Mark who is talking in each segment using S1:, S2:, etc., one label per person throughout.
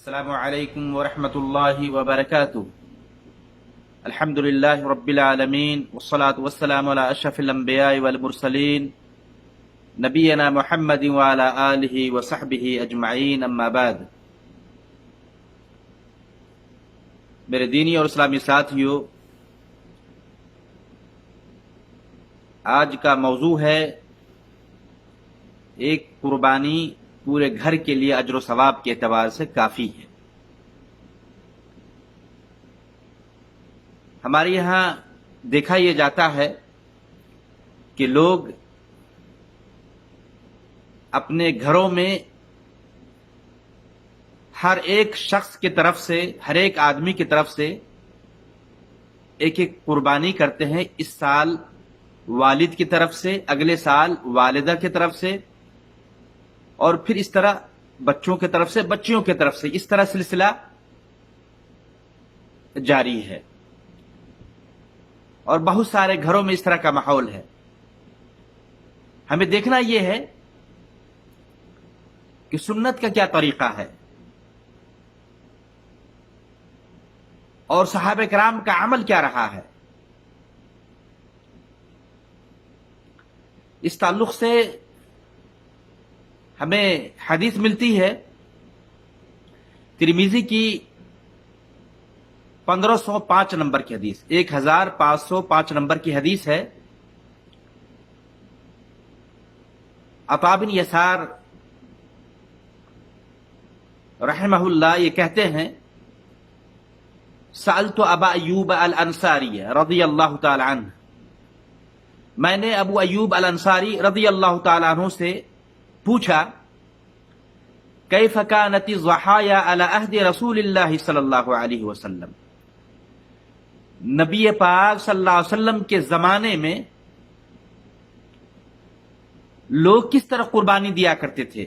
S1: السلام علیکم ورحمۃ اللہ وبرکاتہ۔ الحمد للہ رب العالمین والصلاة والسلام علی اشرف الانبیاء والمرسلین نبینا محمد وعلی آلہ وصحبہ اجمعین، اما بعد۔ میرے دینی اور اسلامی ساتھیو، آج کا موضوع ہے ایک قربانی پورے گھر کے لیے اجر و ثواب کے اعتبار سے کافی ہے۔ ہمارے یہاں دیکھا یہ جاتا ہے کہ لوگ اپنے گھروں میں ہر ایک شخص کی طرف سے، ہر ایک آدمی کی طرف سے ایک ایک قربانی کرتے ہیں۔ اس سال والد کی طرف سے، اگلے سال والدہ کی طرف سے، اور پھر اس طرح بچوں کی طرف سے، بچیوں کی طرف سے، اس طرح سلسلہ جاری ہے، اور بہت سارے گھروں میں اس طرح کا ماحول ہے۔ ہمیں دیکھنا یہ ہے کہ سنت کا کیا طریقہ ہے اور صحابہ کرام کا عمل کیا رہا ہے۔ اس تعلق سے ہمیں حدیث ملتی ہے، ترمذی کی 1505 نمبر کی حدیث، 1505 نمبر کی حدیث ہے۔ عطا بن یسار رحمہ اللہ یہ کہتے ہیں، سألت ابا ایوب الانصاری رضی اللہ تعالی عنہ، میں نے ابو ایوب الانصاری رضی اللہ تعالی عنہ سے پوچھا، کیف کانت الضحایا علی عہد رسول اللہ صلی اللہ علیہ وسلم، نبی پاک صلی اللہ علیہ وسلم کے زمانے میں لوگ کس طرح قربانی دیا کرتے تھے۔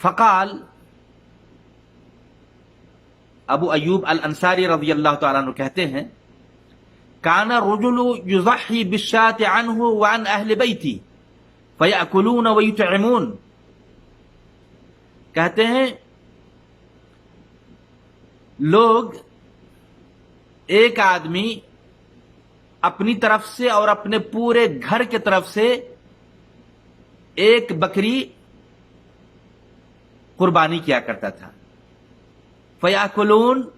S1: فقال، ابو ایوب الانصاری رضی اللہ تعالیٰ عنہ کہتے ہیں، کان الرجل یضحی بالشاة عنہ وعن اہل بیتی فیأکلون ویطعمون، کہتے ہیں لوگ، ایک آدمی اپنی طرف سے اور اپنے پورے گھر کی طرف سے ایک بکری قربانی کیا کرتا تھا۔ فیأکلون،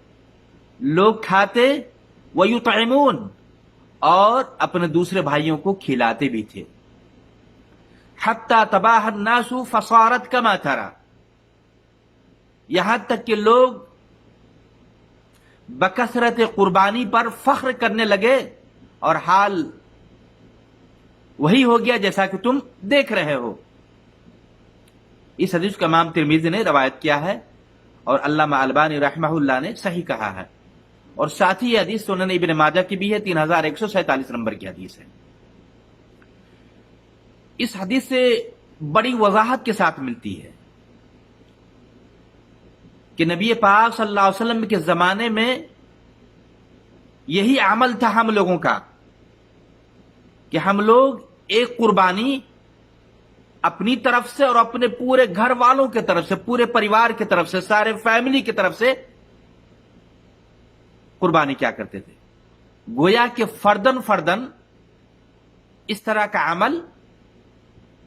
S1: لوگ کھاتے، ویطعمون، اور اپنے دوسرے بھائیوں کو کھلاتے بھی تھے۔ حتی تباہ الناس فصارت کما ترى، یہاں تک کہ لوگ بکثرت قربانی پر فخر کرنے لگے، اور حال وہی ہو گیا جیسا کہ تم دیکھ رہے ہو۔ اس حدیث کا امام ترمذی نے روایت کیا ہے، اور علامہ البانی رحمہ اللہ نے صحیح کہا ہے، اور ساتھ ہی یہ حدیث سنن ابن ماجہ کی بھی ہے، 3147 نمبر کی حدیث ہے۔ اس حدیث سے بڑی وضاحت کے ساتھ ملتی ہے کہ نبی پاک صلی اللہ علیہ وسلم کے زمانے میں یہی عمل تھا ہم لوگوں کا، کہ ہم لوگ ایک قربانی اپنی طرف سے اور اپنے پورے گھر والوں کی طرف سے، پورے پریوار کی طرف سے، سارے فیملی کی طرف سے قربانی کیا کرتے تھے۔ گویا کہ فردن فردن اس طرح کا عمل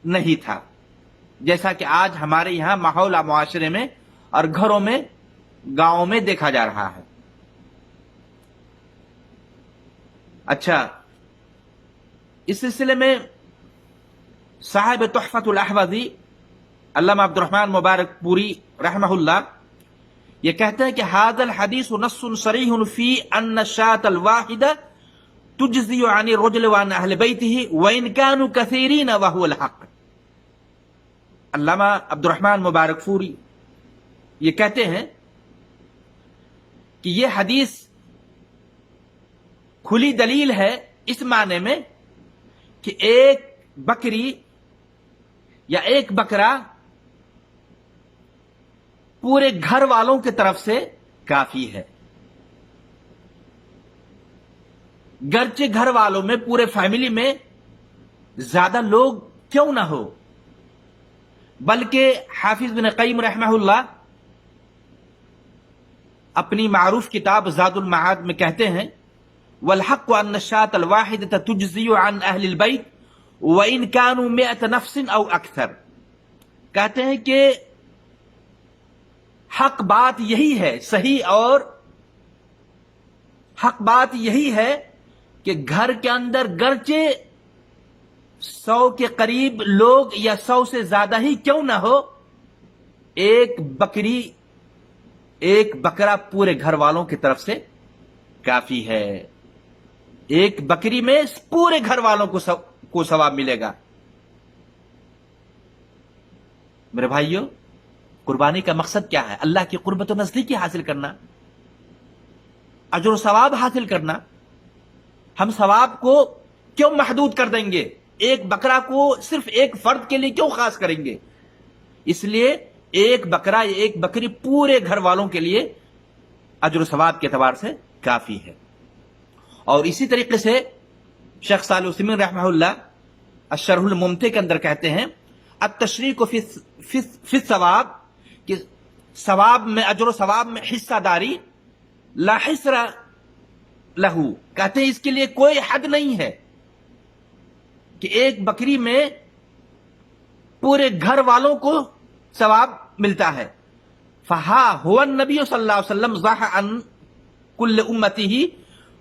S1: نہیں تھا، جیسا کہ آج ہمارے یہاں ماحول معاشرے میں اور گھروں میں، گاؤں میں دیکھا جا رہا ہے۔ اچھا، اس سلسلے میں صاحب تحفۃ الاحوذی علامہ عبد الرحمن مبارک پوری رحمہ اللہ یہ کہتے ہیں کہ ھذا الحدیث نص صریح فی ان الشاة الواحدہ تجزی عن الرجل وعن اہل بیتہ وان کانوا کثیرین وہو الحق۔ علامہ عبد الرحمن مبارک پوری یہ کہتے ہیں کہ یہ حدیث کھلی دلیل ہے اس معنی میں کہ ایک بکری یا ایک بکرا پورے گھر والوں کی طرف سے کافی ہے، گرچہ گھر والوں میں، پورے فیملی میں زیادہ لوگ کیوں نہ ہو، بلکہ حافظ بن قیم رحمہ اللہ अपनी मारूफ किताब ज़ादुल मआद में कहते हैं, वलहक़्क़ु अन्न शात अलवाहिदत तुज्ज़ियु अन अहलिल बैत व इन कानू मिअत नफ्सिन औ अक्थर। कहते हैं कि हक बात यही है, सही और हक बात यही है कि घर के अंदर गरचे 100 के करीब लोग या 100 से ज्यादा ही क्यों ना हो, एक बकरा पूरे घर वालों की तरफ से काफी है। एक बकरी में पूरे घर वालों को सवाब मिलेगा। मेरे भाइयों, कुर्बानी का मकसद क्या है? अल्लाह की कुर्बत और नजदीकी हासिल करना, अजर सवाब हासिल करना। हम सवाब को क्यों महदूद कर देंगे? एक बकरा को सिर्फ एक फर्द के लिए क्यों खास करेंगे? इसलिए एक बकरा या एक बकरी पूरे घर वालों के लिए अजर सवाब के एतबार से काफी है। और इसी तरीके से शेख सालिह उस्सैमीन रहमहुल्लाह अश-शरहुल मुमती के अंदर कहते हैं, अत-तशरीक फी सवाब, कि सवाब में, अजर सवाब में हिस्सादारी, ला हिस्रा लहू, कहते हैं इसके लिए कोई हद नहीं है कि एक बकरी में पूरे घर वालों को सवाब मिलता है। फहा हुवा नबी सल्लल्लाहु अलैहि वसल्लम ज़ाह अन कुल्ल उम्मतिही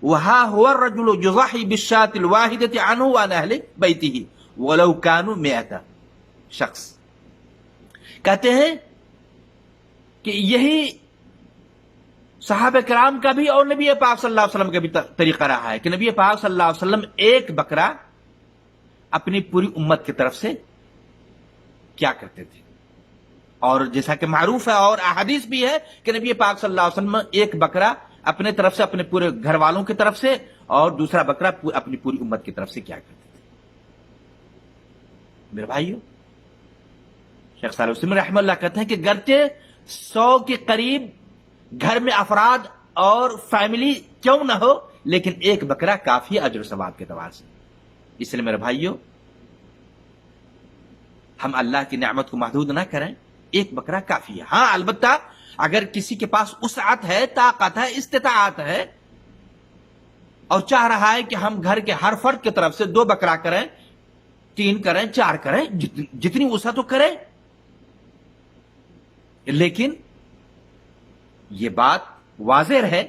S1: वहा हुवा रजुलु युज़ाही बिश्शातिल वाहिदति अनहु व अन अहलि बैतिही वलौ कानू मिअता शख्स। कहते हैं कि यही सहाबा किराम का भी और नबी पाक सल्लल्लाहु अलैहि वसल्लम का भी तरीका रहा है कि नबी पाक सल्लल्लाहु अलैहि वसल्लम एक बकरा अपनी पूरी उम्मत की तरफ से क्या करते थे। और जैसा कि मारूफ है और अहादीस भी है कि नबी पाक सल्लल्लाहु अलैहि वसल्लम एक बकरा अपने तरफ से, अपने पूरे घर वालों की तरफ से, और दूसरा बकरा अपनी पूरी उम्मत की तरफ से क्या करते थे। मेरे भाइयों, शेख सालिह उस्सैमीन रहमतुल्लाह कहते हैं कि गरचे 100 के करीब घर में अफराद और फैमिली क्यों ना हो, लेकिन एक बकरा काफी अजर सवाब के एतबार से। इसलिए मेरे भाइयों, हम अल्लाह की नेमत को महदूद ना करें, एक बकरा काफी है। हां, अलबत्ता अगर किसी के पास उसअत है, ताकत है, इस्तिताअत है और चाह रहा है कि हम घर के हर फर्द की तरफ से 2 बकरा करें, 3 करें, 4 करें, जितनी उसअत तो करें, लेकिन यह बात वाज़ेह है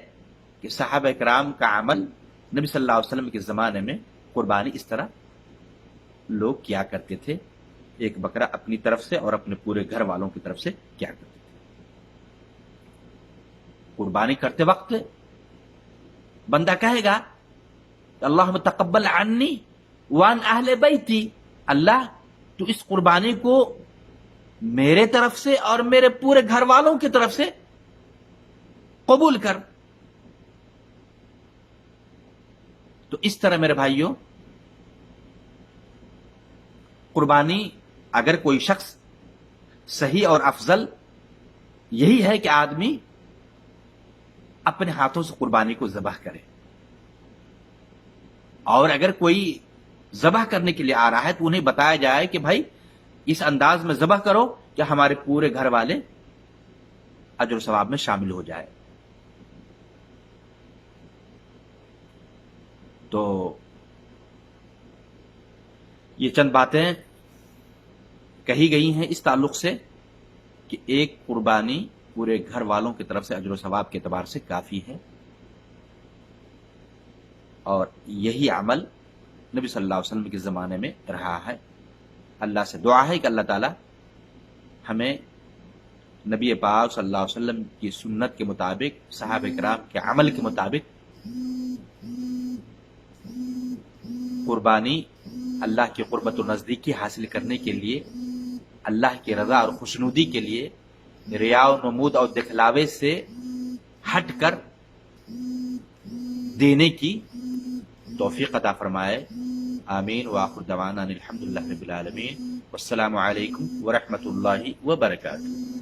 S1: कि सहाबा किराम का अमल, नबी सल्लल्लाहु अलैहि वसल्लम के जमाने में कुर्बानी इस तरह लोग किया करते थे, एक बकरा अपनी तरफ से और अपने पूरे घर वालों की तरफ से क्या करते थे। कुर्बानी करते वक्त बंदा कहेगा, अल्लाहुम्मा तक़ब्बल अन्नी व अन अहले बैती, अल्लाह तू इस कुर्बानी को मेरे तरफ से और मेरे पूरे घर वालों की तरफ से कबूल कर। तो इस तरह मेरे भाइयों, कुर्बानी अगर कोई शख्स, सही और अफजल यही है कि आदमी अपने हाथों से कुर्बानी को ज़बह करे। और अगर कोई ज़बह करने के लिए आ रहा है तो उन्हें बताया जाए कि भाई इस अंदाज में ज़बह करो कि हमारे पूरे घर वाले अजर सवाब में शामिल हो जाए। तो ये चंद बातें कही गई हैं इस ताल्लुक से कि एक कुर्बानी पूरे घर वालों की तरफ से अजर सवाब के एतबार से काफी है। और यही अमल नबी सल्लल्लाहु अलैहि वसल्लम के ज़माने में रहा है। अल्लाह से दुआ है कि अल्लाह ताला हमें नबी पाक सल्लल्लाहु अलैहि वसल्लम की सुन्नत के मुताबिक, सहाबा किराम के अमल के मुताबिक कुर्बानी अल्लाह की कुर्बत और नज़दीकी हासिल करने के लिए, अल्लाह की रज़ा और खुशनुदी के लिए, रिया और नमूद और दिखलावे से हट कर देने की तौफीक अता फरमाए। आमीन व आखिर दवाना अनिल हम्दुलिल्लाहि रब्बिल आलमीन। वस्सलामु अलैकुम व रहमतुल्लाहि व बरकातुहू।